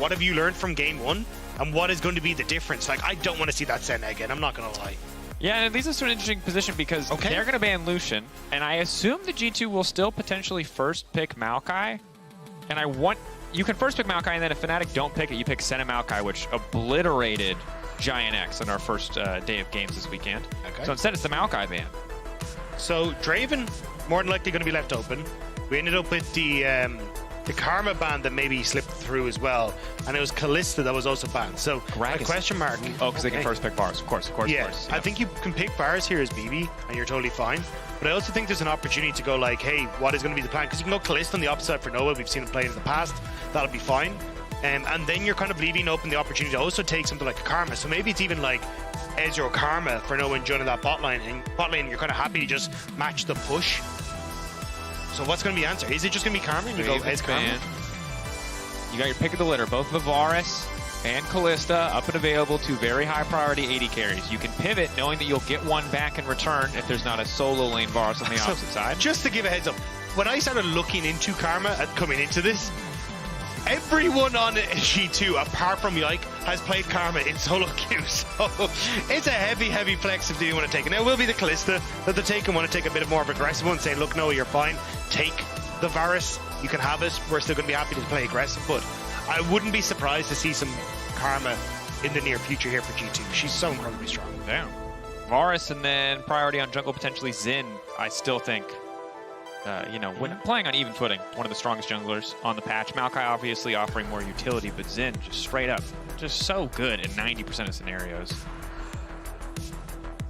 What have you learned from game 1? And what is going to be the difference? Like, I don't want to see that Senna again. I'm not going to lie. Yeah, and these are an interesting position because they're going to ban Lucian, and I assume the G2 will still potentially first pick Maokai. And you can first pick Maokai, and then if Fnatic don't pick it, you pick Senna Maokai, which obliterated Giant X on our first day of games this weekend. Okay. So instead, it's the Maokai ban. So Draven, more than likely going to be left open. We ended up with the Karma ban that maybe slipped through as well, and it was Kalista that was also banned. So a question mark. Oh, because they can first pick Varus, of course. Yeah, Yep. I think you can pick Varus here as BB, and you're totally fine. But I also think there's an opportunity to go like, hey, what is going to be the plan? Because you can go Kalista on the opposite side for Noah. We've seen him play in the past. That'll be fine. And then you're kind of leaving open the opportunity to also take something like a Karma. So maybe it's even like Ezreal Karma for Noah and joining that bot lane. And bot lane, you're kind of happy to just match the push. So what's going to be the answer? Is it just going to be Karma and you go Ez Karma? You got your pick of the litter, both the Varus and Kalista up and available to very high priority AD carries. You can pivot knowing that you'll get one back in return if there's not a solo lane Varus on the opposite side. Just to give a heads up, when I started looking into Karma coming into this, everyone on G2 apart from Yike has played Karma in solo queue, so it's a heavy flex if you want to take it. Now it will be the Kalista that they take and want to take a bit more of aggressive one, say, look, no, you're fine, take the Varus, you can have it, we're still going to be happy to play aggressive, but I wouldn't be surprised to see some Karma in the near future here for G2. She's so incredibly strong. Damn. Varus and then priority on jungle, potentially Xin, I still think, when playing on even footing, one of the strongest junglers on the patch. Maokai obviously offering more utility, but Xin just straight up, just so good in 90% of scenarios.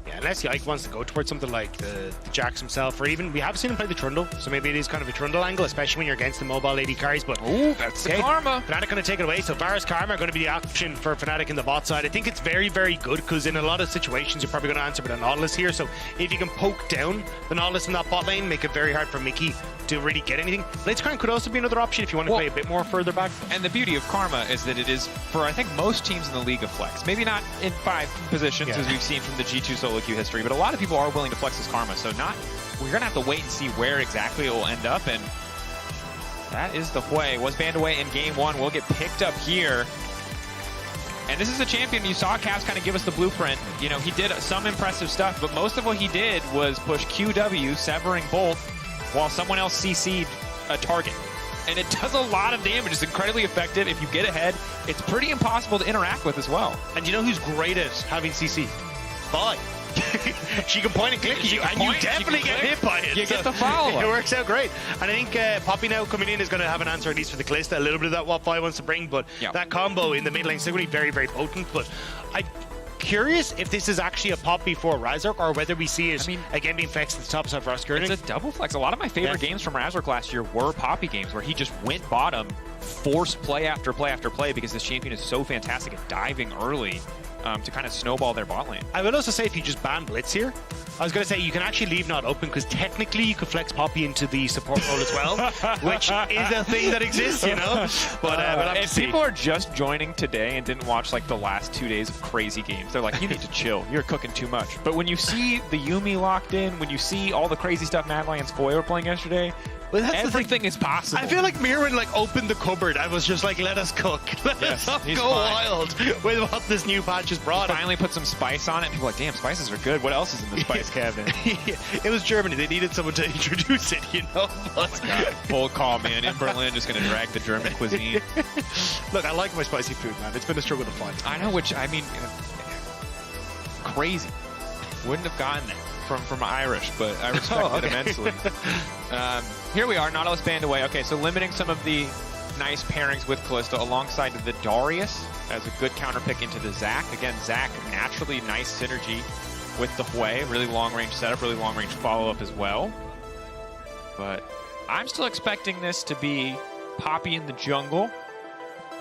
Yeah, unless Yike wants to go towards something like the Jax himself, or even, we have seen him play the Trundle, so maybe it is kind of a Trundle angle, especially when you're against the mobile AD carries, but... Ooh, that's the Karma! Fnatic going to take it away, so Varus Karma are going to be the option for Fnatic in the bot side. I think it's very good, because in a lot of situations, you're probably going to answer with a Nautilus here, so if you can poke down the Nautilus in that bot lane, make it very hard for Mickey to really get anything. Blitzcrank could also be another option if you want to play a bit more further back. And the beauty of Karma is that it is, for I think most teams in the league, of flex. Maybe not in 5 positions as we've seen from the G2 solo queue history, but a lot of people are willing to flex this Karma, so we're going to have to wait and see where exactly it will end up, and that is the Hui. Was banned away in game 1, will get picked up here. And this is a champion. You saw Cavs kind of give us the blueprint. You know, he did some impressive stuff, but most of what he did was push QW, severing Bolt, while someone else CC'd a target. And it does a lot of damage. It's incredibly effective. If you get ahead, it's pretty impossible to interact with as well. And you know who's great at having CC? Vi. She can point and click at you, and you definitely get hit by it. You get the follow-up. It works out great. And I think Poppy now coming in is going to have an answer, at least for the Kalista. A little bit of that what Vi wants to bring, but that combo in the mid lane is going to be very potent. But I'm curious if this is actually a Poppy for Razork, or whether we see it again being flexed at the top side for us. It's a double flex. A lot of my favorite games from Razork last year were Poppy games, where he just went bottom, forced play after play after play, because this champion is so fantastic at diving early. To kind of snowball their bot lane. I would also say if you just ban Blitz here, I was going to say you can actually leave not open, because technically you could flex Poppy into the support role as well, which is a thing that exists, you know? But if people are just joining today and didn't watch like the last 2 days of crazy games, they're like, you need to chill. You're cooking too much. But when you see the Yuumi locked in, when you see all the crazy stuff Mad Lions Foy were playing yesterday, everything is possible. I feel like Mirwin opened the cupboard. I was just like, let us cook. Let us go wild with what this new patch has brought. He finally put some spice on it, and people are like, damn, spices are good. What else is in the spice cabinet? It was Germany. They needed someone to introduce it, you know? Oh my God. Bold call, man. In Berlin, just going to drag the German cuisine. Look, I like my spicy food, man. It's been a struggle to find. I know, which, I mean, crazy. Wouldn't have gotten that from Irish, but I respect it immensely. Here we are, Nautilus banned away. Okay, so limiting some of the nice pairings with Kalista alongside the Darius as a good counter pick into the Zac. Again, Zac, naturally nice synergy with the Hui. Really long-range setup, really long-range follow-up as well. But I'm still expecting this to be Poppy in the jungle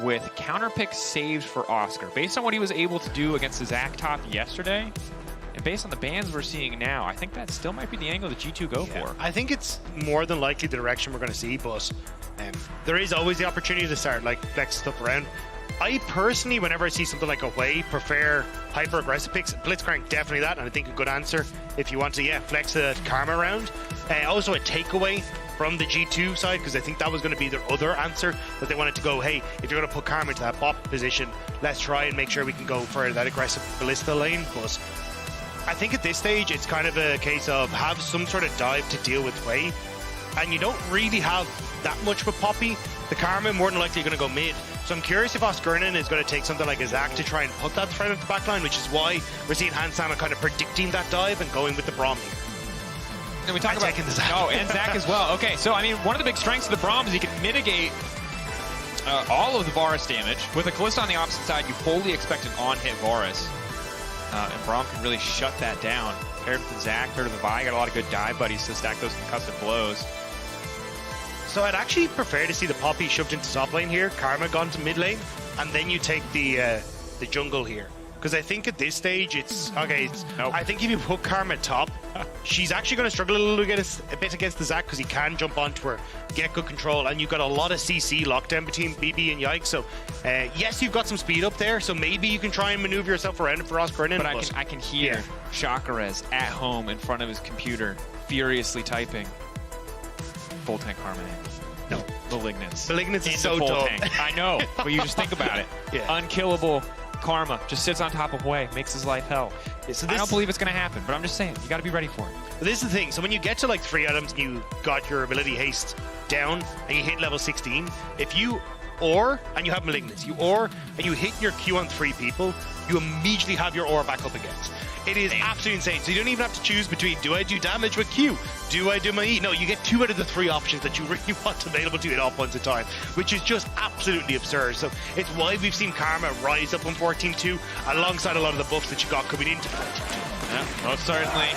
with counter pick saved for Oscar. Based on what he was able to do against the Zac top yesterday, and based on the bans we're seeing now, I think that still might be the angle that G2 go for. I think it's more than likely the direction we're going to see, but there is always the opportunity to start flex stuff around. I personally, whenever I see something like a Hui, prefer hyper-aggressive picks. Blitzcrank, definitely that, and I think a good answer if you want to, flex the Karma around. Also a takeaway from the G2 side, because I think that was going to be their other answer, that they wanted to go, hey, if you're going to put Karma into that bot position, let's try and make sure we can go for that aggressive Ballista lane. But I think at this stage, it's kind of a case of have some sort of dive to deal with Wei, and you don't really have that much with Poppy. The Karma more than likely going to go mid. So I'm curious if Osgurnin is going to take something like a Zac to try and put that threat into the backline, which is why we're seeing Hansama kind of predicting that dive and going with the Braum here. And we talk about taking the Zac. Oh, and Zac as well. Okay, so I mean, one of the big strengths of the Braum is he can mitigate all of the Varus damage. With a Kalista on the opposite side, you fully expect an on-hit Varus. And Braum can really shut that down. Paired with the Zac, paired with the Vi, got a lot of good dive buddies to stack those concussive blows. So I'd actually prefer to see the Poppy shoved into top lane here, Karma gone to mid lane, and then you take the jungle here. Because I think at this stage, it's... Okay, Nope. I think if you put Karma top, she's actually going to struggle a little bit against the Zac, because he can jump onto her, get good control, and you've got a lot of CC lockdown between BB and Yike. So, yes, you've got some speed up there, so maybe you can try and maneuver yourself around for Osgurnin. But I can hear Chakrez at home in front of his computer, furiously typing, full tank Karma in. No. Malignance. Malignance is Into so full dumb. tank. I know, but you just think about it. Yeah. Unkillable Karma just sits on top of Wei, makes his life hell. Yeah, so I don't believe it's going to happen, but I'm just saying, you got to be ready for it. But this is the thing, so when you get to like 3 items and you got your ability haste down and you hit level 16, if you ore and you have malignance, you ore and you hit your Q on 3 people, you immediately have your ore back up again. It is absolutely insane. So you don't even have to choose between, do I do damage with Q? Do I do my E? No, you get 2 out of the 3 options that you really want available to you at all points in time, which is just absolutely absurd. So it's why we've seen Karma rise up on 14-2 alongside a lot of the buffs that you got coming into 14-2. Yeah, most certainly.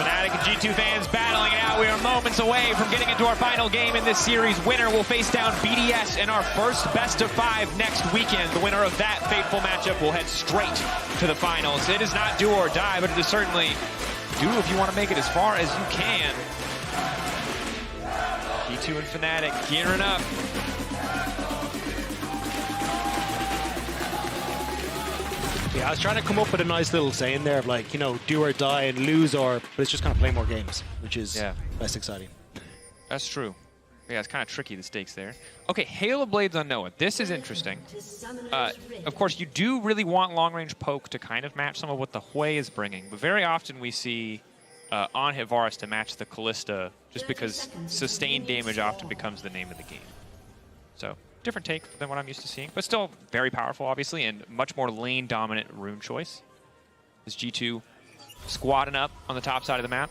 Fnatic and G2 fans battling it out. We are moments away from getting into our final game in this series. Winner will face down BDS in our first best of 5 next weekend. The winner of that fateful matchup will head straight to the finals. It is not do or die, but it is certainly do if you want to make it as far as you can. G2 and Fnatic gearing up. Yeah, I was trying to come up with a nice little saying there of like, you know, do or die and lose or, but it's just kind of play more games, which is less exciting. That's true. Yeah, it's kind of tricky, the stakes there. Okay, Hail of Blades on Noah. This is interesting. Of course, you do really want long-range poke to kind of match some of what the Hui is bringing, but very often we see on-hit Varus to match the Kalista just because sustained damage often becomes the name of the game. So, different take than what I'm used to seeing, but still very powerful, obviously, and much more lane-dominant rune choice. This G2 squatting up on the top side of the map.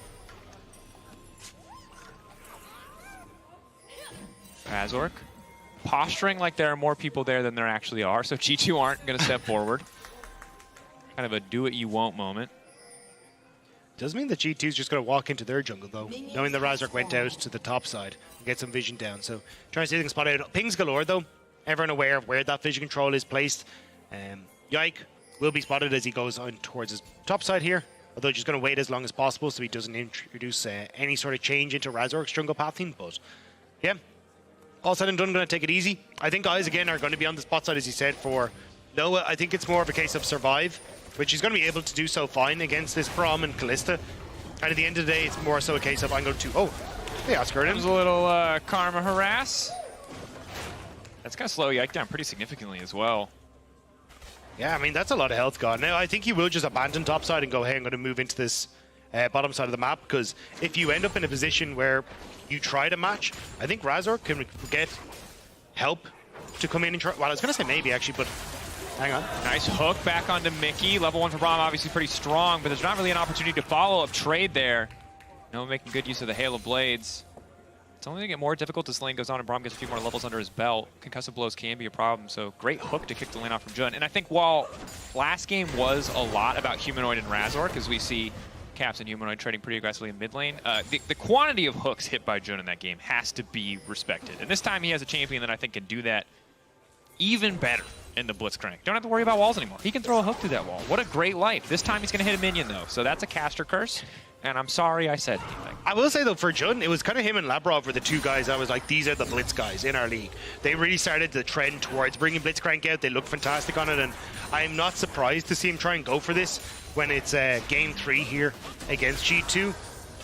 Razork posturing like there are more people there than there actually are, so G2 aren't going to step forward. Kind of a do-what-you-won't moment. Does mean that G2 is just going to walk into their jungle, though, knowing the Razork went out to the top side and get some vision down. So trying to see if they can spot out. Pings galore, though. Everyone aware of where that vision control is placed. Yike will be spotted as he goes on towards his top side here, although just going to wait as long as possible so he doesn't introduce any sort of change into Razork's jungle pathing. But yeah, all said and done, going to take it easy. I think guys, again, are going to be on the spot side, as he said, for Noah. I think it's more of a case of survive, which he's going to be able to do so fine against this Braum and Kalista. And at the end of the day, it's more so a case of I'm going to... Oh, hey, Oscar. There's a little Karma harass. That's going to slow Yike down pretty significantly as well. Yeah, I mean, that's a lot of health gone. Now, I think he will just abandon topside and go, hey, I'm going to move into this bottom side of the map, because if you end up in a position where you try to match, I think Razork can get help to come in and try... Well, I was going to say maybe, actually, but... Hang on. Nice hook back onto Mickey. Level 1 for Braum, obviously pretty strong, but there's not really an opportunity to follow up trade there. No, making good use of the Hail of Blades. It's only going to get more difficult as the lane goes on and Braum gets a few more levels under his belt. Concussive blows can be a problem, so great hook to kick the lane off from Jun. And I think while last game was a lot about Humanoid and Razork, as we see Caps and Humanoid trading pretty aggressively in mid lane, the quantity of hooks hit by Jun in that game has to be respected. And this time he has a champion that I think can do that even better in the Blitzcrank. Don't have to worry about walls anymore. He can throw a hook through that wall. What a great life. This time he's going to hit a minion, though. So that's a caster curse, and I'm sorry I said anything. I will say, though, for Jun, it was kind of him and Labrov were the two guys I was like, these are the Blitz guys in our league. They really started the trend towards bringing Blitzcrank out. They look fantastic on it, and I'm not surprised to see him try and go for this when it's game 3 here against G2.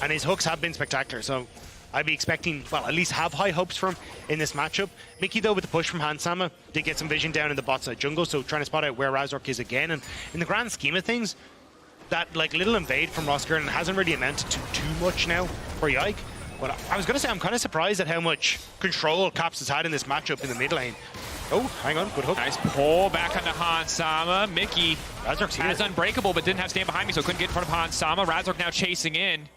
and his hooks have been spectacular. So I'd be expecting, well, at least have high hopes from in this matchup. Mickey, though, with the push from Hansama, did get some vision down in the bot side jungle, so trying to spot out where Razork is again. And in the grand scheme of things, that like little invade from Roskern hasn't really amounted to too much now for Yike. But I was going to say, I'm kind of surprised at how much control Caps has had in this matchup in the mid lane. Oh, hang on, good hook. Nice pull back onto Hansama. Mickey Razork's has here. Unbreakable, but didn't have stand behind me, so couldn't get in front of Hansama. Razork now chasing in.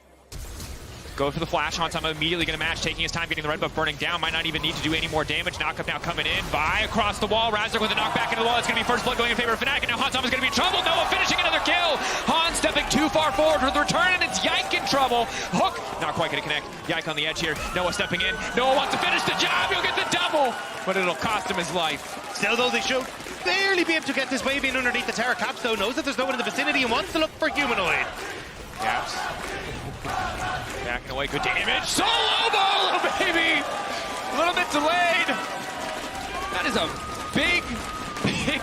Go for the flash. Hansama immediately going to match, taking his time, getting the red buff burning down. Might not even need to do any more damage. Knockup now coming in. Vi across the wall. Razork with a knockback into the wall. It's going to be first blood going in favor of Fnatic, and now Hansama's going to be in trouble. Noah finishing another kill. Han stepping too far forward with the return, and it's Yike in trouble. Hook, not quite going to connect. Yike on the edge here. Noah stepping in. Noah wants to finish the job. He'll get the double, but it'll cost him his life. Still, though, they should barely be able to get this wave in underneath the tower. Caps, though, knows that there's no one in the vicinity and wants to look for Humanoid. Caps. Backing away, good damage. Solo ball, baby! A little bit delayed. That is a big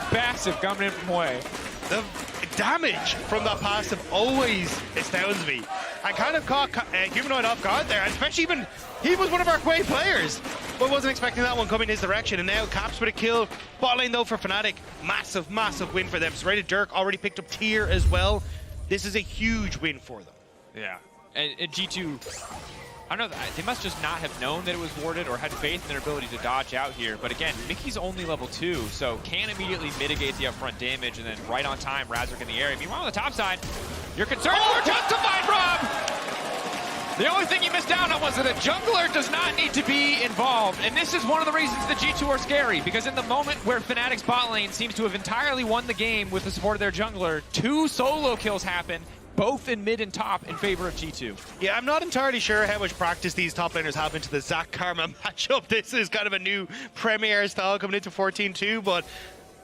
passive coming in from Way. The damage from that passive always astounds me. I kind of caught Humanoid off guard there, especially even he was one of our Quay players, but wasn't expecting that one coming his direction. And now Caps with a kill. Bot lane though for Fnatic, massive, massive win for them. Serrated Dirk already picked up tier as well. This is a huge win for them. Yeah, and G2, I don't know, they must just not have known that it was warded or had faith in their ability to dodge out here. But again, Mickey's only level 2, so can immediately mitigate the upfront damage, and then right on time, Razork in the area. Meanwhile, on the top side, you're concerned. Oh, we're justified, Rob! The only thing you missed out on was that a jungler does not need to be involved. And this is one of the reasons the G2 are scary, because in the moment where Fnatic's bot lane seems to have entirely won the game with the support of their jungler, 2 solo kills happen, both in mid and top in favor of G2. Yeah, I'm not entirely sure how much practice these top laners have into the Zac Karma matchup. This is kind of a new Premier style coming into 14-2, but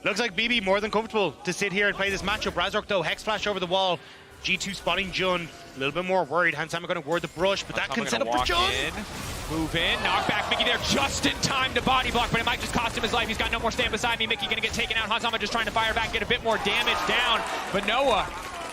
looks like BB more than comfortable to sit here and play this matchup. Razork though, Hex Flash over the wall. G2 spotting Jun, a little bit more worried. Hansama going to ward the brush, but that can set up for Jun. Move in, knock back Mickey there just in time to body block, but it might just cost him his life. He's got no more stand beside me. Mickey going to get taken out. Hansama just trying to fire back, get a bit more damage down, but Noah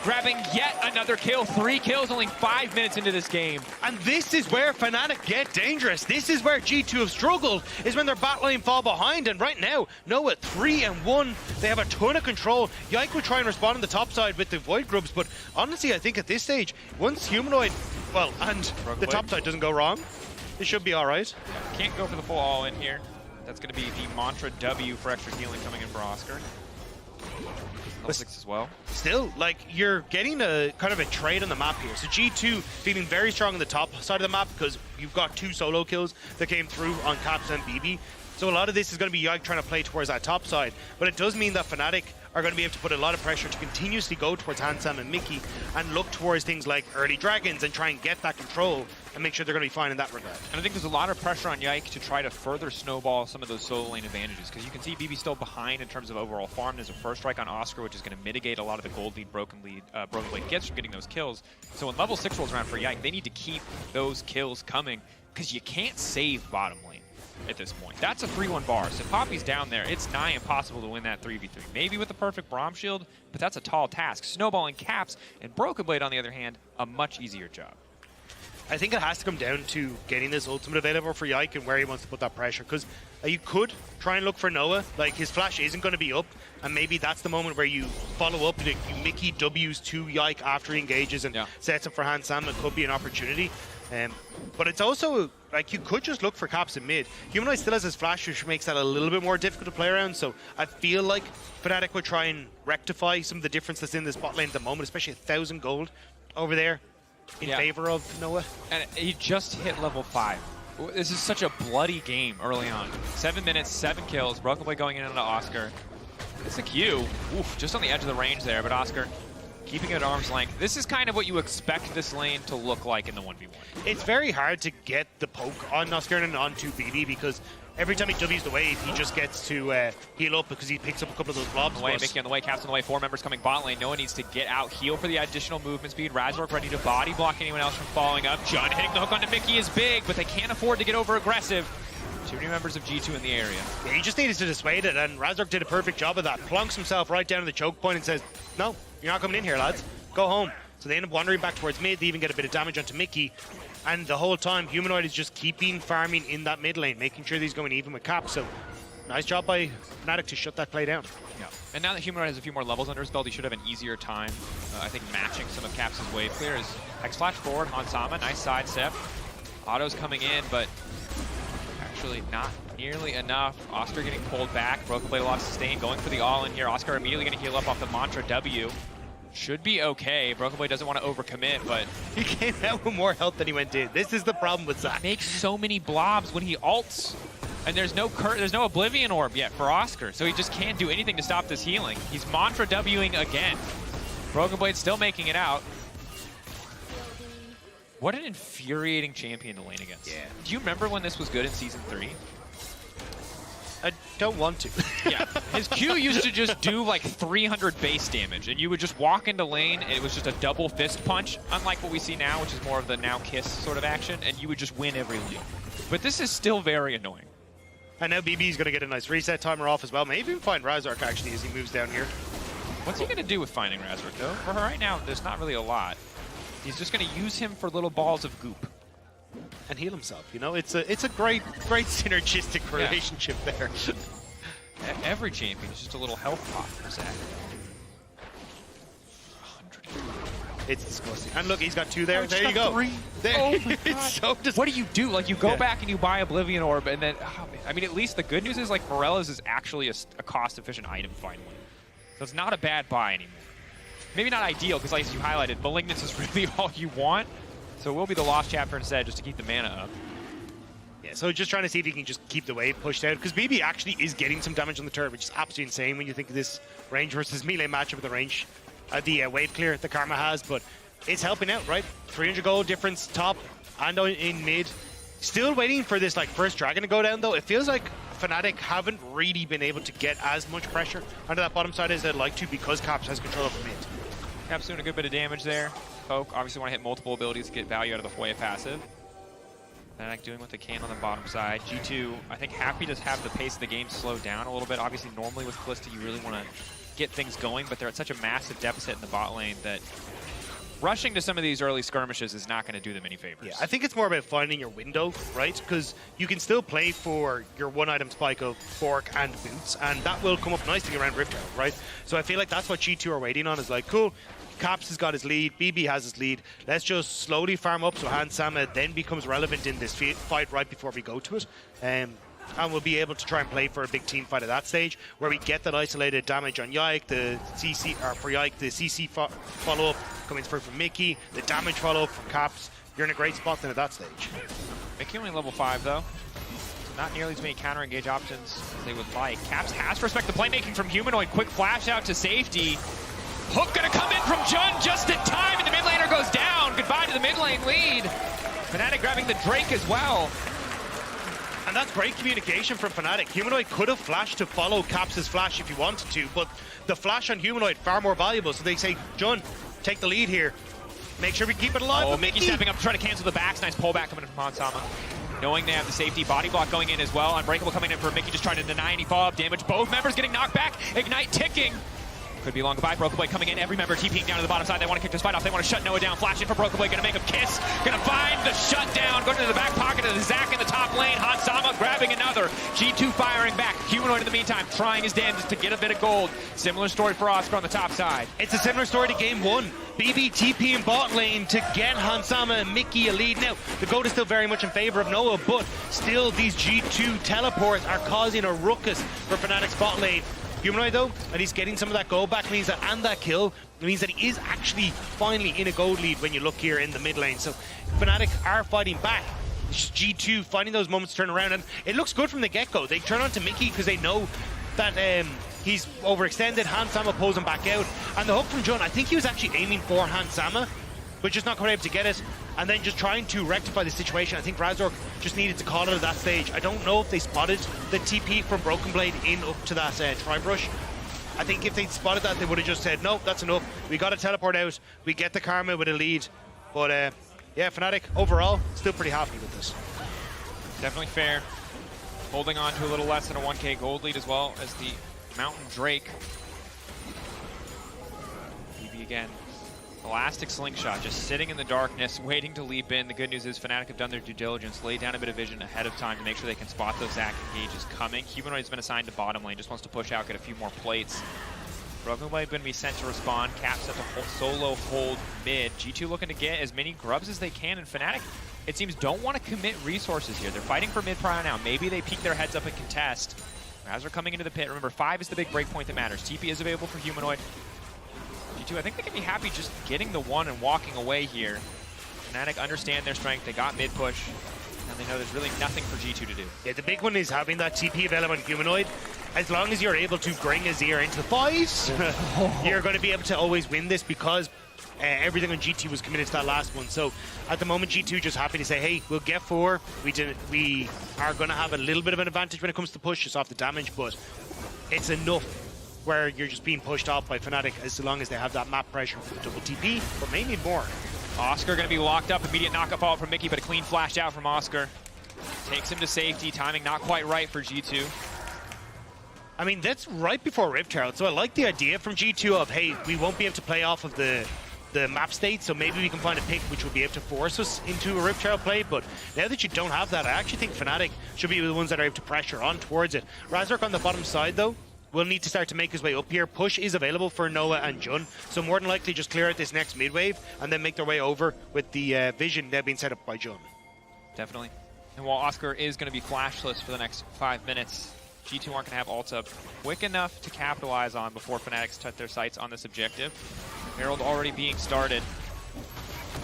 grabbing yet another kill. 3 kills, only 5 minutes into this game. And this is where Fnatic get dangerous. This is where G2 have struggled, is when their bot lane fall behind. And right now, Noah 3-1. They have a ton of control. Yike will try and respond on the top side with the Void Grubs, but honestly, I think at this stage, once Humanoid, well, and the top side doesn't go wrong, it should be all right. Yeah, can't go for the full all-in here. That's going to be the Mantra W for extra healing coming in for Oscar. Level 6 as well. Still, like, you're getting a kind of a trade on the map here. So G2 feeling very strong on the top side of the map because you've got 2 solo kills that came through on Caps and BB. So a lot of this is going to be Yike trying to play towards that top side. But it does mean that Fnatic are going to be able to put a lot of pressure to continuously go towards Hansam and Mickey and look towards things like early dragons and try and get that control and make sure they're going to be fine in that regard. And I think there's a lot of pressure on Yike to try to further snowball some of those solo lane advantages, because you can see BB still behind in terms of overall farm. There's a first strike on Oscar, which is going to mitigate a lot of the gold lead, broken blade gets from getting those kills. So when level 6 rolls around for Yike, they need to keep those kills coming, because you can't save bottom lane at this point. That's a 3-1 bar. So Poppy's down there. It's nigh impossible to win that 3v3. Maybe with the perfect Braum shield, but that's a tall task. Snowballing Caps and Broken Blade, on the other hand, a much easier job. I think it has to come down to getting this ultimate available for Yike and where he wants to put that pressure, because you could try and look for Noah. Like, his flash isn't going to be up, and maybe that's the moment where you follow up, you Mickey W's to Yike after he engages and sets up for Hansam. It could be an opportunity. But it's also, like, you could just look for Caps in mid. Humanoid still has his flash, which makes that a little bit more difficult to play around, so I feel like Fnatic would try and rectify some of the difference that's in this bot lane at the moment, especially 1,000 gold over there in favor of Noah. And he just hit level 5. This is such a bloody game early on. 7 minutes, 7 kills, Broken Blade going in onto Oscar. It's a Q, just on the edge of the range there, but Oscar keeping it at arm's length. This is kind of what you expect this lane to look like in the 1v1. It's very hard to get the poke on Oscar and onto BB, because every time he W's the wave, he just gets to heal up because he picks up a couple of those blobs. On the way, Mickey on the way, Caps on the way, 4 members coming bot lane. Noah needs to get out, heal for the additional movement speed. Razork ready to body block anyone else from following up. Jun hitting the hook onto Mickey is big, but they can't afford to get over aggressive. 2 new members of G2 in the area. Yeah, he just needed to dissuade it, and Razork did a perfect job of that. Plunks himself right down to the choke point and says, no, you're not coming in here, lads. Go home. So they end up wandering back towards mid. They even get a bit of damage onto Mickey. And the whole time, Humanoid is just keeping farming in that mid lane, making sure that he's going even with Cap. So nice job by Fnatic to shut that play down. Yeah. And now that Humanoid has a few more levels under his belt, he should have an easier time, I think, matching some of Caps' wave clear. Hex flash forward, Hansama, nice side step. Auto's coming in, but actually not nearly enough. Oscar getting pulled back. Broken Blade a lot of sustain, going for the all-in here. Oscar immediately going to heal up off the Mantra W. Should be okay. Broken Blade doesn't want to overcommit, but he came out with more health than he went in. This is the problem with Zach. He makes so many blobs when he ults, and there's no Oblivion Orb yet for Oscar, so he just can't do anything to stop this healing. He's Mantra Wing again. Broken Blade still making it out. What an infuriating champion to lane against. Yeah. Do you remember when this was good in Season 3? I don't want to. Yeah. His Q used to just do like 300 base damage, and you would just walk into lane, and it was just a double fist punch, unlike what we see now, which is more of the now kiss sort of action, and you would just win every lane. But this is still very annoying. And now BB's going to get a nice reset timer off as well. Maybe even find Razork actually as he moves down here. What's he going to do with finding Razork, though? For her right now, there's not really a lot. He's just going to use him for little balls of goop. And heal himself, you know? It's a great synergistic relationship there. Every champion is just a little health pot for Zach. 100. It's disgusting. And look, he's got 2 there. There you go. 3. There. Oh my God. It's so disgusting. What do you do? Like, you go back and you buy Oblivion Orb, and then, oh, man. I mean, at least the good news is, like, Morella's is actually a cost-efficient item finally. So it's not a bad buy anymore. Maybe not ideal, because like as you highlighted, Malignance is really all you want. So it will be the Lost Chapter instead, just to keep the mana up. Yeah, so just trying to see if he can just keep the wave pushed out, because BB actually is getting some damage on the turret, which is absolutely insane when you think of this range versus melee matchup with the range, the wave clear the Karma has, but it's helping out, right? 300 gold difference top and in mid. Still waiting for this like first dragon to go down though. It feels like Fnatic haven't really been able to get as much pressure onto that bottom side as they'd like to, because Caps has control over mid. Caps doing a good bit of damage there. Poke obviously want to hit multiple abilities to get value out of the Foya passive. Fnatic doing what they can on the bottom side. G2, I think, happy to have the pace of the game slow down a little bit. Obviously, normally with Kalista, you really want to get things going, but they're at such a massive deficit in the bot lane that rushing to some of these early skirmishes is not going to do them any favors. Yeah, I think it's more about finding your window, right? Because you can still play for your one-item spike of Fork and Boots, and that will come up nicely around Rift Herald, right? So I feel like that's what G2 are waiting on, is like, cool, Caps has got his lead, BB has his lead, let's just slowly farm up so Hansama then becomes relevant in this fight right before we go to it. And we'll be able to try and play for a big team fight at that stage, where we get that isolated damage on Yike, the CC, or for Yike, the CC follow-up coming through from Mickey, the damage follow-up from Caps. You're in a great spot then at that stage. Mickey only level 5 though. Not nearly as many counter-engage options as they would like. Caps has to respect the playmaking from Humanoid. Quick flash out to safety. Hook gonna come in from Jun just in time, and the mid laner goes down. Goodbye to the mid lane lead. Fnatic grabbing the Drake as well. And that's great communication from Fnatic. Humanoid could have flashed to follow Caps' flash if he wanted to, but the flash on Humanoid far more valuable. So they say, Jun, take the lead here. Make sure we keep it alive. Oh, Mickey stepping up to try to cancel the backs. Nice pullback coming in from Hansama. Knowing they have the safety body block going in as well. Unbreakable coming in for Mickey, just trying to deny any follow-up damage. Both members getting knocked back. Ignite ticking. Could be long goodbye. Broken Blade coming in. Every member TPing down to the bottom side. They want to kick this fight off. They want to shut Noah down. Flash in for Broken Blade. Going to make him kiss. Going to find the shutdown. Going to the back pocket of the Zac in the top lane. Hansama grabbing another. G2 firing back. Humanoid in the meantime trying his damnedest to get a bit of gold. Similar story for Oscar on the top side. It's a similar story to game 1. BB TP in bot lane to get Hansama and Mickey a lead. Now, the goat is still very much in favor of Noah, but still these G2 teleports are causing a ruckus for Fnatic's bot lane. Humanoid though, and he's getting some of that gold back, means that, and that kill, means that he is actually finally in a gold lead when you look here in the mid lane. So Fnatic are fighting back. It's just G2 finding those moments to turn around, and it looks good from the get-go. They turn on to Mickey because they know that he's overextended. Hansama pulls him back out, and the hook from Jun, I think he was actually aiming for Hansama, but just not quite able to get it, and then just trying to rectify the situation. I think Razork just needed to call it at that stage. I don't know if they spotted the TP from Broken Blade in up to that Tri-Brush. I think if they'd spotted that, they would have just said, no, that's enough. We got to teleport out. We get the Karma with a lead. But yeah, Fnatic overall still pretty happy with this. Definitely fair. Holding on to a little less than a 1k gold lead as well as the Mountain Drake. BB again. Elastic slingshot, just sitting in the darkness, waiting to leap in. The good news is Fnatic have done their due diligence, laid down a bit of vision ahead of time to make sure they can spot those Zac engages coming. Humanoid's been assigned to bottom lane, just wants to push out, get a few more plates. Broken Blade going to be sent to respond. Cap set to solo hold mid. G2 looking to get as many grubs as they can, and Fnatic, it seems, don't want to commit resources here. They're fighting for mid prior now. Maybe they peek their heads up and contest. As they're coming into the pit, remember 5 is the big break point that matters. TP is available for Humanoid. G2, I think they can be happy just getting the 1 and walking away here. Fnatic understand their strength. They got mid push, and they know there's really nothing for G2 to do. Yeah, the big one is having that TP available on Humanoid. As long as you're able to bring Azir into the fight, you're going to be able to always win this because everything on GT was committed to that last one. So at the moment, G2 just happy to say, hey, we'll get 4. We are going to have a little bit of an advantage when it comes to push, just off the damage, but it's enough where you're just being pushed off by Fnatic as long as they have that map pressure for the double TP, but may need more. Oscar going to be locked up. Immediate knockup fall from Mickey, but a clean flash out from Oscar. Takes him to safety. Timing not quite right for G2. I mean, that's right before Rift Herald, so I like the idea from G2 of, hey, we won't be able to play off of the map state, so maybe we can find a pick which will be able to force us into a Rift Herald play, but now that you don't have that, I actually think Fnatic should be the ones that are able to pressure on towards it. Razork on the bottom side, though, will need to start to make his way up here. Push is available for Noah and Jun, so more than likely just clear out this next mid wave and then make their way over with the vision now being set up by Jun. Definitely. And while Oscar is going to be flashless for the next 5 minutes, G2 aren't going to have ults up quick enough to capitalize on before Fnatic set their sights on this objective. Herald already being started.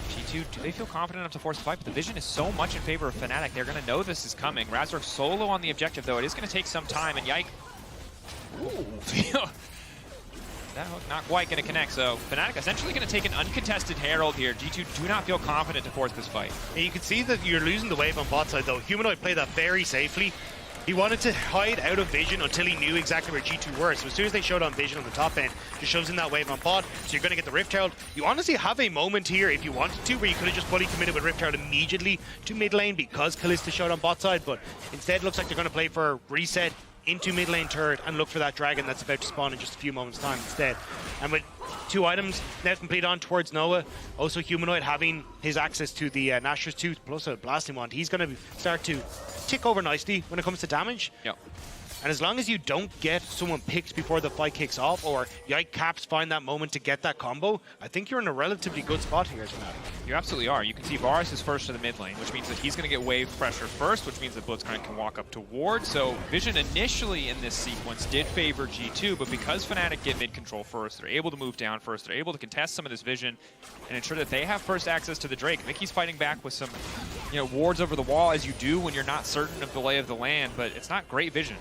G2, do they feel confident enough to force the fight? But the vision is so much in favor of Fnatic. They're going to know this is coming. Razork solo on the objective, though. It is going to take some time, and yike. Ooh. That hook not quite going to connect, so Fnatic essentially going to take an uncontested Herald here. G2 do not feel confident to force this fight. Yeah, you can see that you're losing the wave on bot side, though. Humanoid played that very safely. He wanted to hide out of vision until he knew exactly where G2 were. So as soon as they showed on vision on the top end, just shows in that wave on bot. So you're going to get the Rift Herald. You honestly have a moment here, if you wanted to, where you could have just fully committed with Rift Herald immediately to mid lane because Kalista showed on bot side. But instead, it looks like they're going to play for reset into mid lane turret and look for that dragon that's about to spawn in just a few moments' time instead. And with 2 items now complete on towards Noah, also Humanoid having his access to the Nashor's Tooth plus a blasting wand, he's going to start to tick over nicely when it comes to damage. Yep. And as long as you don't get someone picked before the fight kicks off, or Yike Caps find that moment to get that combo, I think you're in a relatively good spot here tonight. You absolutely are. You can see Varus is first to the mid lane, which means that he's going to get wave pressure first, which means that Blitzcrank can walk up towards. So Vision initially in this sequence did favor G2, but because Fnatic get mid control first, they're able to move down first, they're able to contest some of this Vision and ensure that they have first access to the Drake. Mickey's fighting back with some, wards over the wall, as you do when you're not certain of the lay of the land, but it's not great Vision.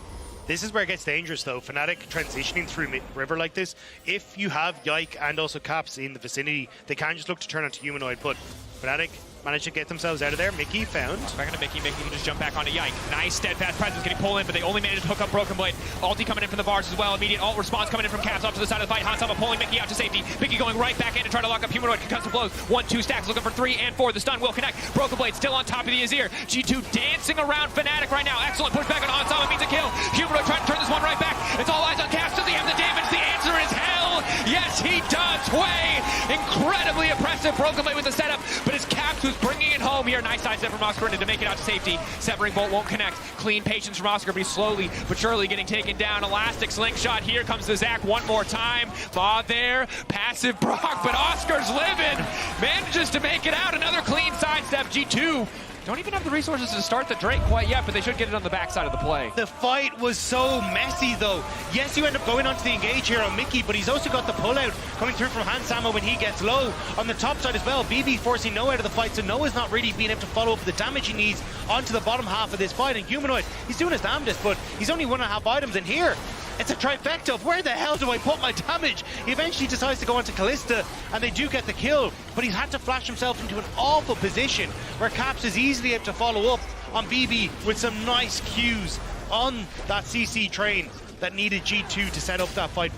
This is where it gets dangerous, though. Fnatic transitioning through mid-river like this, if you have Yike and also Caps in the vicinity, they can just look to turn onto Humanoid, but Fnatic managed to get themselves out of there. Mickey found. Back into Mickey. Mickey can just jump back onto Yike. Nice steadfast presence getting pulled in, but they only managed to hook up Broken Blade. Ulti coming in from the bars as well. Immediate ult response coming in from Caps off to the side of the fight. Hansama pulling Mickey out to safety. Mickey going right back in to try to lock up Humanoid. Concussive blows. 1-2 stacks looking for 3 and 4. The stun will connect. Broken Blade still on top of the Azir. G2 dancing around Fnatic right now. Excellent pushback on Hansama means a kill. Humanoid trying to turn this one right back. It's all eyes on Caps. Does he have the damage? The answer is hell. Yes, he does. Way incredibly impressive. Broken Blade with the setup, but it's Caps who's bringing it home here. Nice sidestep from Oscar to make it out to safety. Severing Bolt won't connect. Clean patience from Oscar, but he's slowly but surely getting taken down. Elastic slingshot. Here comes the Zac one more time. Thaw there. Passive Brock, but Oscar's living. Manages to make it out. Another clean sidestep. G2 don't even have the resources to start the Drake quite yet, but they should get it on the backside of the play. The fight was so messy, though. Yes, you end up going onto the engage here on Mickey, but he's also got the pullout coming through from Hansama when he gets low. On the top side as well, BB forcing Noah out of the fight, so Noah's not really being able to follow up the damage he needs onto the bottom half of this fight. And Humanoid, he's doing his damnedest, but he's only 1.5 items in here. It's a trifecta of where the hell do I put my damage? He eventually decides to go onto Kalista, and they do get the kill, but he's had to flash himself into an awful position where Caps is easily able to follow up on BB with some nice cues on that CC train that needed G2 to set up that fight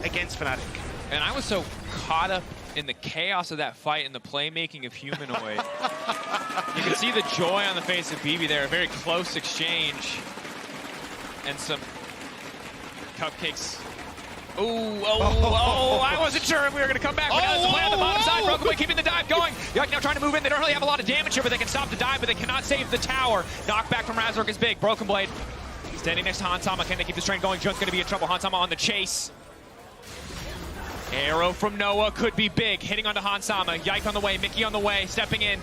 against Fnatic. And I was so caught up in the chaos of that fight and the playmaking of Humanoid. You can see the joy on the face of BB there, a very close exchange, and some cupcakes I wasn't sure if we were going to come back, but now it's the play on the bottom side. Broken Blade keeping the dive going. Yike now trying to move in. They don't really have a lot of damage here, but they can stop the dive, but they cannot save the tower. Knockback from Razork is big. Broken Blade standing next to Hansama. Can they keep this train going? Jun's going to be in trouble. Hansama on the chase. Arrow from Noah could be big. Hitting onto Hansama. Yike on the way. Mickey on the way. Stepping in.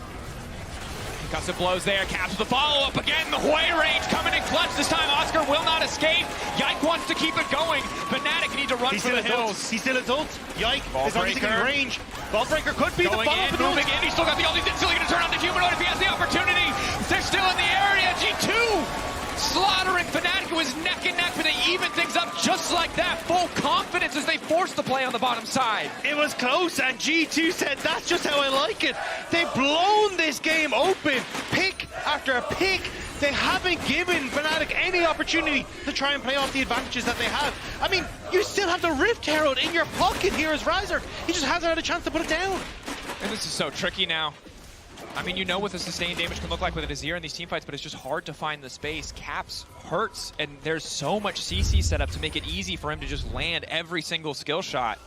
Concussive blows there. Caps with the follow-up again. The Hue range coming in clutch this time. Oscar will not escape. Yike wants to keep it going. Fnatic need to run for the hills. He's still adult. Yike is obviously in range. Ballbreaker could be the follow-up. Moving in. He's still got the ult. He's instantly going to turn on the humanoid if he has the opportunity. They're still in the area. G2 slaughtering Fnatic, who is neck and neck, but they even things up just like that. Full confidence as they force the play on the bottom side. It was close, and G2 said, that's just how I like it. They've blown this game open, pick after pick. They haven't given Fnatic any opportunity to try and play off the advantages that they have. I mean, you still have the Rift Herald in your pocket here as Razor. He just hasn't had a chance to put it down. And this is so tricky now. I mean, you know what the sustained damage can look like with a Azir in these teamfights, but it's just hard to find the space. Caps hurts, and there's so much CC set up to make it easy for him to just land every single skill shot.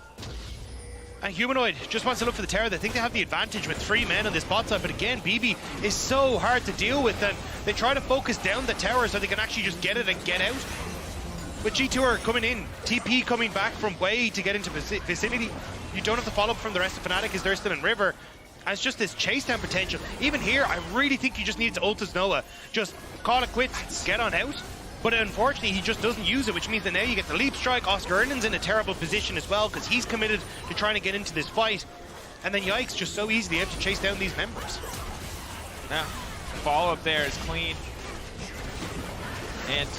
And Humanoid just wants to look for the tower. They think they have the advantage with 3 men on this bot side, but again, BB is so hard to deal with, and they try to focus down the tower so they can actually just get it and get out. But G2 are coming in, TP coming back from way to get into vicinity. You don't have the follow-up from the rest of Fnatic as they're still in river. And it's just this chase down potential. Even here, I really think you just need to ult as Noah. Just call it quits, get on out. But unfortunately, he just doesn't use it, which means that now you get the leap strike. Oscar Ernan's in a terrible position as well, because he's committed to trying to get into this fight. And then Yike's just so easily able to chase down these members. Yeah, follow-up there is clean. And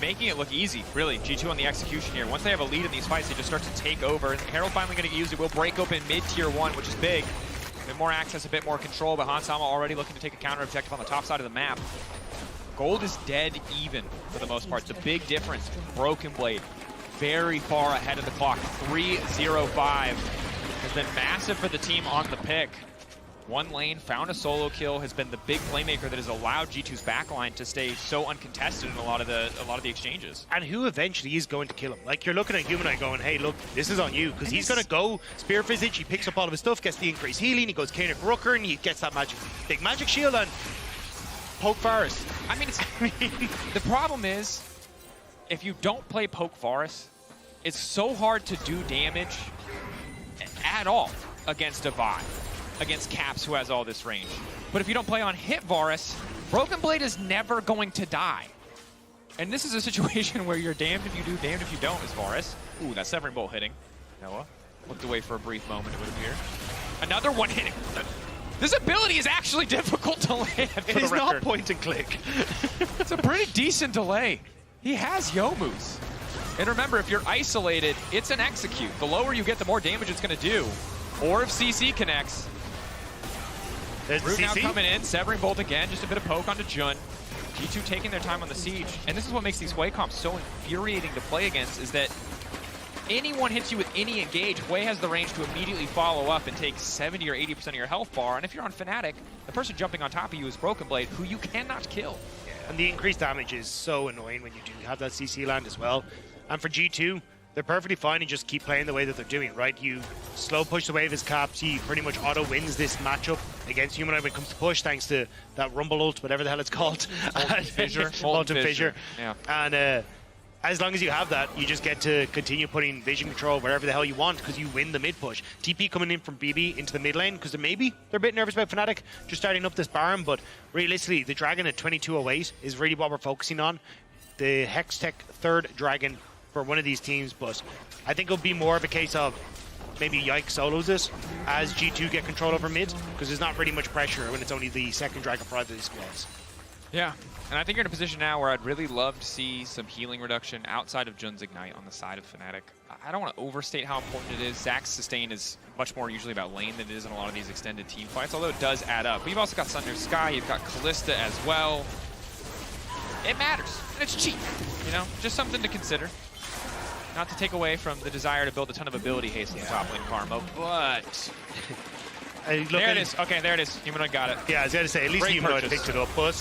making it look easy, really. G2 on the execution here. Once they have a lead in these fights, they just start to take over. And Herald finally going to get used. It will break open mid-tier 1, which is big. A bit more access, a bit more control, but Hansama already looking to take a counter objective on the top side of the map. Gold is dead even for the most part. The big difference, Broken Blade, very far ahead of the clock. 3-0-5 has been massive for the team on the pick. One lane, found a solo kill, has been the big playmaker that has allowed G2's backline to stay so uncontested in a lot of the exchanges. And who eventually is going to kill him? Like, you're looking at Humanoid going, hey, look, this is on you, because he's going to go Spear Visage, he picks up all of his stuff, gets the increased healing, he goes Kainic Rooker, and he gets that big magic shield, and Poke Forest. I mean, the problem is, if you don't play Poke Forest, it's so hard to do damage at all against a Vi, against Caps, who has all this range. But if you don't play on Hit Varus, Broken Blade is never going to die. And this is a situation where you're damned if you do, damned if you don't, as Varus. Ooh, that Severing Bolt hitting. Noah looked away for a brief moment, it would appear. Another one hitting. This ability is actually difficult to land. It is not point and click. It's a pretty decent delay. He has Youmu's. And remember, if you're isolated, it's an execute. The lower you get, the more damage it's going to do. Or if CC connects. There's Root the now CC. coming in, Severing Bolt again, just a bit of poke onto Jun. G2 taking their time on the siege. And this is what makes these Hue comps so infuriating to play against, is that anyone hits you with any engage, Hue has the range to immediately follow up and take 70 or 80% of your health bar. And if you're on Fnatic, the person jumping on top of you is Broken Blade, who you cannot kill. And the increased damage is so annoying when you do have that CC land as well. And for G2, they're perfectly fine and just keep playing the way that they're doing, right? You slow push the wave as Caps, he pretty much auto wins this matchup against Humanoid when it comes to push, thanks to that Rumble ult, whatever the hell it's called. Molten Fissure. Yeah. And as long as you have that, you just get to continue putting vision control wherever the hell you want, because you win the mid push. TP coming in from BB into the mid lane, because maybe they're a bit nervous about Fnatic just starting up this Baron, but realistically, the Dragon at 2208 is really what we're focusing on. The Hextech third Dragon for one of these teams, but I think it'll be more of a case of maybe Yike solos it as G2 get control over mid, because there's not really much pressure when it's only the second Dragon for either of these squads. Yeah, and I think you're in a position now where I'd really love to see some healing reduction outside of Jun's Ignite on the side of Fnatic. I don't want to overstate how important it is. Zax's sustain is much more usually about lane than it is in a lot of these extended team fights, although it does add up. But you've also got Thunder Sky, you've got Callista as well. It matters, and it's cheap, you know? Just something to consider. Not to take away from the desire to build a ton of ability haste in the top lane karma, but... there it is. Okay, there it is. Humanoid got it. Yeah, I was going to say, at least Humanoid picked it up, but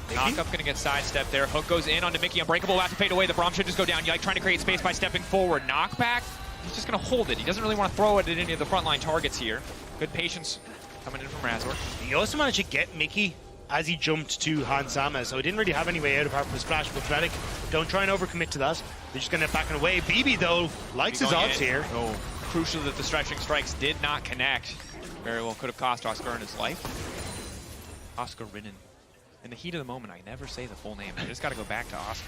Knockup going to get sidestepped there. Hook goes in onto Mickey. Unbreakable about to fade away. The Braum should just go down. Yike trying to create space by stepping forward. Knockback. He's just going to hold it. He doesn't really want to throw it at any of the frontline targets here. Good patience coming in from Razor. He also managed to get Mickey as he jumped to Hansama, so he didn't really have any way out apart from a splash. But Fnatic, don't try and overcommit to that. They're just going to back it away. BB, though, likes his odds here. Oh, crucial that the stretching strikes did not connect. Very well could have cost Oscar his life. Oscar Rinnen. In the heat of the moment, I never say the full name. I just got to go back to Oscar.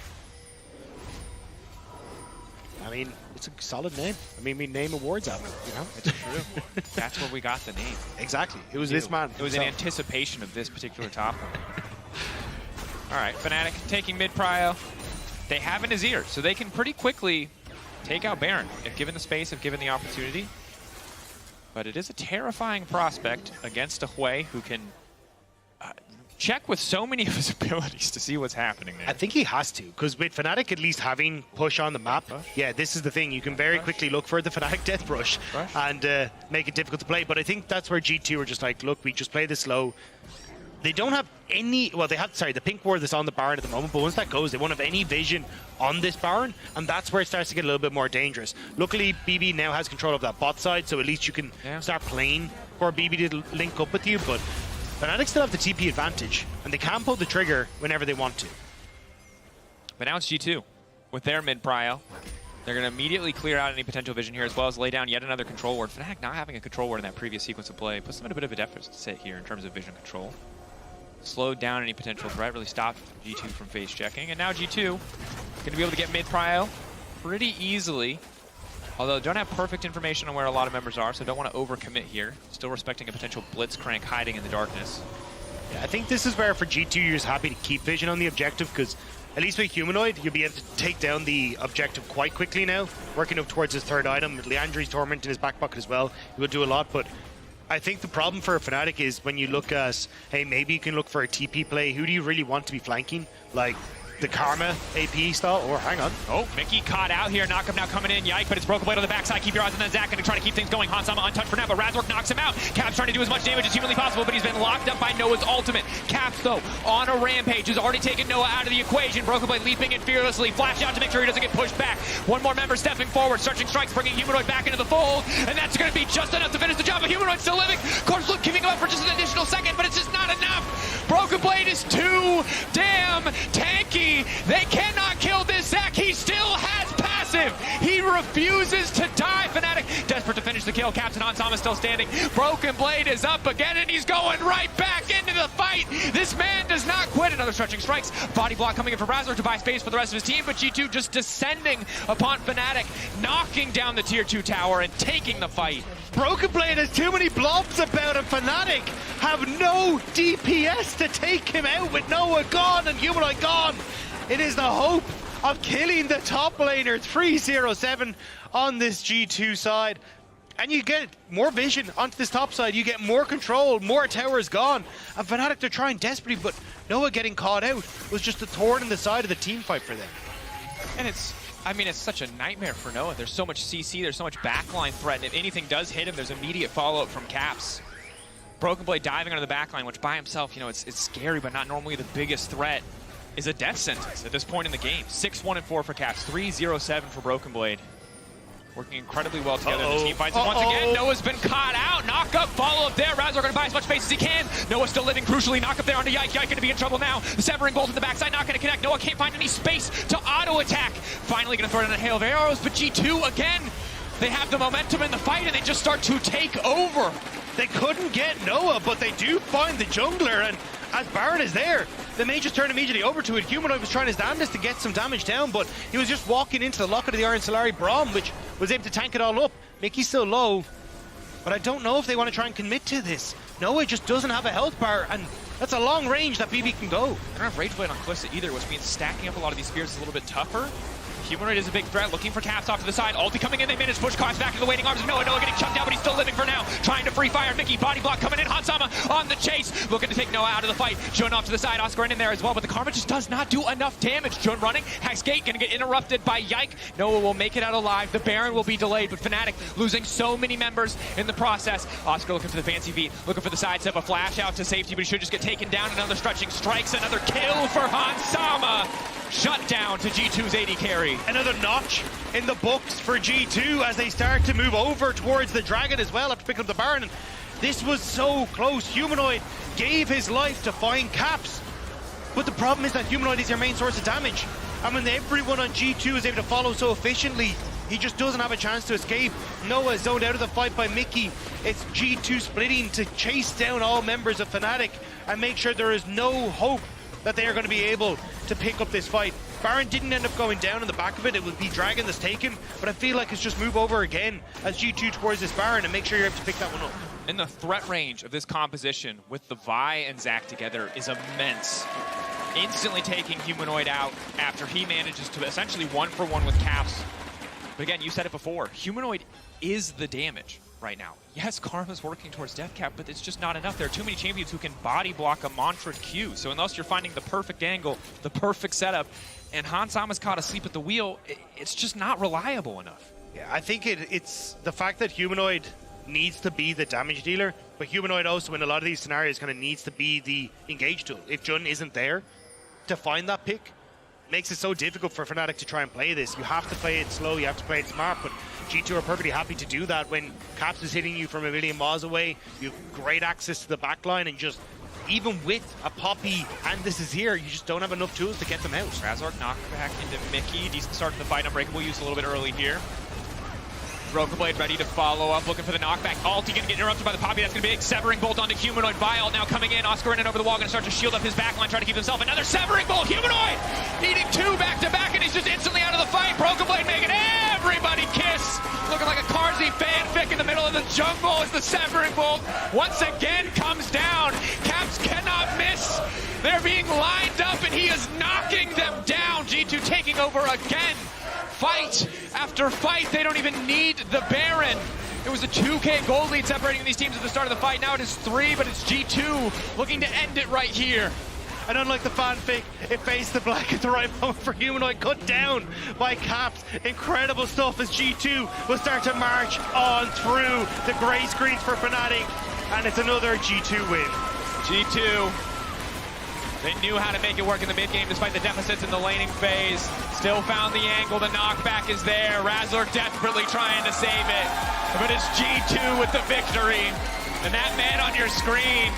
I mean, it's a solid name. I mean, we name awards out of it, you know? It's true. That's where we got the name. Exactly. It was this man. It was in anticipation of this particular top one. All right, Fnatic taking mid-prio. They have an Azir, so they can pretty quickly take out Baron if given the space, if given the opportunity. But it is a terrifying prospect against a Hui who can check with so many of his abilities to see what's happening there. I think he has to, because with Fnatic at least having push on the map, yeah, this is the thing. You can very quickly look for the Fnatic death rush and make it difficult to play. But I think that's where G2 are just like, look, we just play this slow. They don't have any, well, they have, sorry, the pink ward that's on the Baron at the moment, but once that goes, they won't have any vision on this Baron, and that's where it starts to get a little bit more dangerous. Luckily, BB now has control of that bot side, so at least you can start playing for BB to link up with you, but Fnatic still have the TP advantage, and they can pull the trigger whenever they want to. But now it's G2 with their mid-prio. They're going to immediately clear out any potential vision here, as well as lay down yet another control ward. Fnatic not having a control ward in that previous sequence of play puts them in a bit of a deficit here in terms of vision control. Slowed down any potential threat, really stopped G2 from face checking. And now G2 going to be able to get mid-prio pretty easily. Although don't have perfect information on where a lot of members are, so don't want to overcommit here. Still respecting a potential blitzcrank hiding in the darkness. Yeah, I think this is where for G2 you're just happy to keep vision on the objective, because at least with Humanoid you'll be able to take down the objective quite quickly now. Working up towards his third item, with Leandri's Torment in his back pocket as well, he will do a lot. But I think the problem for Fnatic is when you look at, hey, maybe you can look for a TP play. Who do you really want to be flanking? Like the Karma AP style, or hang on. Oh, Mickey caught out here. Knockup now coming in. Yike, but it's Broken Blade on the backside. Keep your eyes on that Zach. Gonna try to keep things going. Hansama untouched for now, but Razork knocks him out. Caps trying to do as much damage as humanly possible, but he's been locked up by Noah's ultimate. Caps, though, on a rampage, has already taken Noah out of the equation. Broken Blade leaping in fearlessly. Flash out to make sure he doesn't get pushed back. One more member stepping forward. Searching strikes, bringing Humanoid back into the fold, and that's gonna be just enough to finish the job. But Humanoid still living. Of course, Luke giving up for just an additional second, but it's just not enough. Broken Blade is too damn tanky. They cannot kill this Zac. He still has passive. He refuses to die. Fnatic desperate to finish the kill. Captain Hansama still standing. Broken Blade is up again, and he's going right back into the fight. This man does not quit. Another stretching strikes. Body block coming in for Razor to buy space for the rest of his team, but G2 just descending upon Fnatic, knocking down the tier 2 tower and taking the fight. Broken Blade has too many blobs about him. Fnatic have no DPS to take him out with Noah gone and Humanoid gone. It is the hope of killing the top laner. 307 on this G2 side. And you get more vision onto this top side. You get more control, more towers gone. And Fnatic, they're trying desperately, but Noah getting caught out was just a thorn in the side of the team fight for them. And it's such a nightmare for Noah. There's so much CC, there's so much backline threat, and if anything does hit him, there's immediate follow-up from Caps. Broken Blade diving under the backline, which by himself, you know, it's scary, but not normally the biggest threat, is a death sentence at this point in the game. 6-1-4 for Caps, 3-0-7 for Broken Blade. Working incredibly well together in the team fights. And once again, Noah's been caught out. Knock up, follow up there. Razor going to buy as much space as he can. Noah still living crucially. Knock up there onto Yike. Yike going to be in trouble now. The severing bolt in the backside, not going to connect. Noah can't find any space to auto attack. Finally going to throw in a hail of arrows, but G2 again, they have the momentum in the fight and they just start to take over. They couldn't get Noah, but they do find the jungler, and as Baron is there, they may just turn immediately over to it. Humanoid was trying his damnedest to get some damage down, but he was just walking into the locket of the Iron Solari Braum, which was able to tank it all up. Mickey's still low, but I don't know if they want to try and commit to this. Noah just doesn't have a health bar, and that's a long range that BB can go. I don't have Rage Blade on Kalista either, which means stacking up a lot of these spears is a little bit tougher. Humanoid is a big threat, looking for Caps off to the side. Ulti coming in, they manage to push Cox back to the waiting arms of Noah. Noah getting chunked down, but he's still living for now. Trying to free fire. Mickey, body block coming in. Hansama on the chase, looking to take Noah out of the fight. Jun off to the side, Oscar in there as well, but the Karma just does not do enough damage. Jun running, Hex Gate gonna get interrupted by Yike. Noah will make it out alive. The Baron will be delayed, but Fnatic losing so many members in the process. Oscar looking for the fancy V, looking for the sidestep, a flash out to safety, but he should just get taken down. Another stretching strikes, another kill for Hansama. Shut down to G2's AD carry. Another notch in the books for G2 as they start to move over towards the Dragon as well after picking up the Baron. And this was so close. Humanoid gave his life to find Caps, but the problem is that Humanoid is your main source of damage. And when everyone on G2 is able to follow so efficiently, he just doesn't have a chance to escape. Noah zoned out of the fight by Mickey. It's G2 splitting to chase down all members of Fnatic and make sure there is no hope that they are going to be able to pick up this fight. Baron didn't end up going down in the back of it. It would be Dragon that's taken, but I feel like it's just move over again as G2 towards this Baron and make sure you're able to pick that one up. And the threat range of this composition with the Vi and Zac together is immense. Instantly taking Humanoid out after he manages to essentially 1-for-1 with Caps. But again, you said it before, Humanoid is the damage right now. Yes, Karma's working towards Death Cap, but it's just not enough. There are too many champions who can body block a Mantra Q. So unless you're finding the perfect angle, the perfect setup, and Hansama's caught asleep at the wheel, it's just not reliable enough. Yeah, I think it's the fact that Humanoid needs to be the damage dealer, but Humanoid also in a lot of these scenarios kind of needs to be the engage tool. If Jun isn't there to find that pick, makes it so difficult for Fnatic to try and play this. You have to play it slow, you have to play it smart, but G2 are perfectly happy to do that when Caps is hitting you from a million miles away. You have great access to the backline, and just even with a Poppy and this is here, you just don't have enough tools to get them out. Razork knocked back into Mickey. Decent start to the fight. Unbreakable used a little bit early here. Broken Blade ready to follow up, looking for the knockback. Ulti gonna get interrupted by the Poppy. That's gonna be a severing bolt onto Humanoid. Vile now coming in. Oscar in and over the wall, gonna start to shield up his backline, trying to keep himself. Another severing bolt. Humanoid needing two back to back, and he's just instantly out of the fight. Broken Blade making everybody kiss. Looking like a Carzy fanfic in the middle of the jungle as the severing bolt once again comes down. Caps cannot miss. They're being lined up, and he is knocking them down. G2 taking over again. Fight after fight, they don't even need the Baron. It was a 2K gold lead separating these teams at the start of the fight. Now it is 3, but it's G2 looking to end it right here. And unlike the fanfic, it faced the black at the right moment for Humanoid, cut down by Caps. Incredible stuff as G2 will start to march on through the grey screens for Fnatic, and it's another G2 win. G2, they knew how to make it work in the mid game despite the deficits in the laning phase. Still found the angle, the knockback is there. Razork desperately trying to save it, but it's G2 with the victory. And that man on your screen,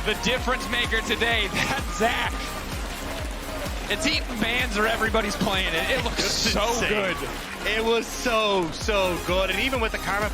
the difference maker today, that's Zac. It's eating bands or everybody's playing it. It looks so good. It was so good, and even with the Karma